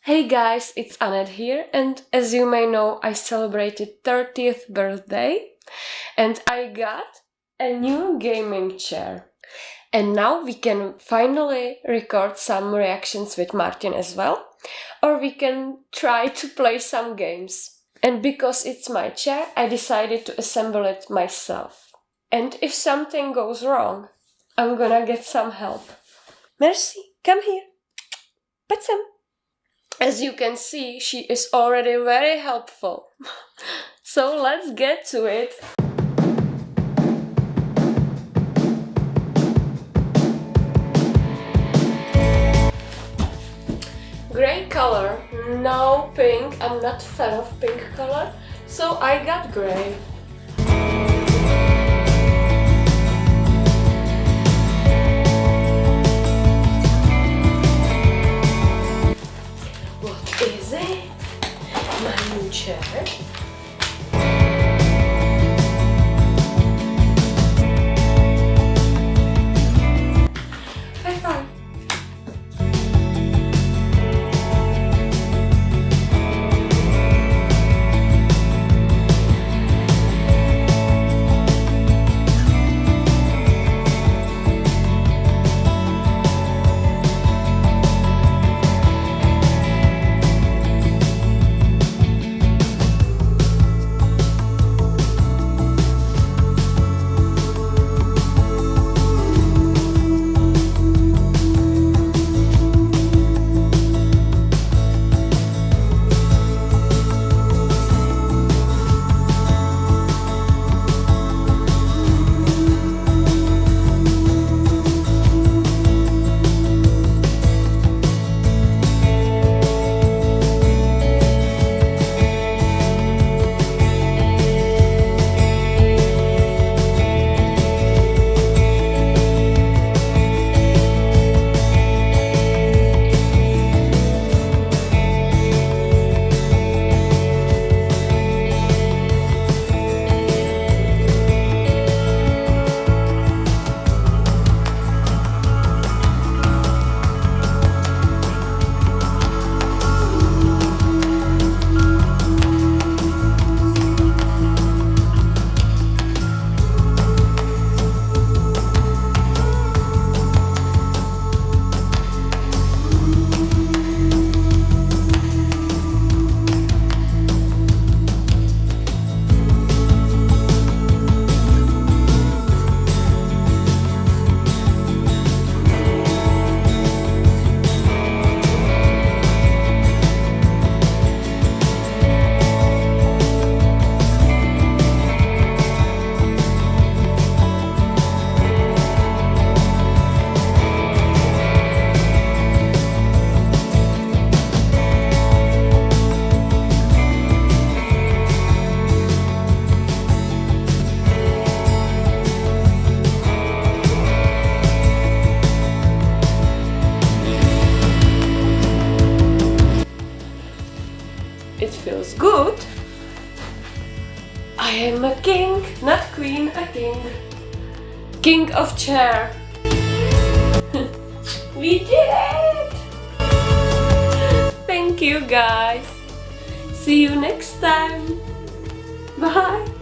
Hey guys, it's Anet here, and as you may know, I celebrated 30th birthday and I got a new gaming chair. And now we can finally record some reactions with Martin as well, or we can try to play some games. And because it's my chair, I decided to assemble it myself. And if something goes wrong, I'm gonna get some help. Merci, come here. Pacem. As you can see, she is already very helpful. So let's get to it. Grey color, no pink. I'm not a fan of pink color, so I got grey. What is it? My new chair. High five. It feels good. I am a king, not queen, a king. King of chair. We did it! Thank you guys. See you next time. Bye.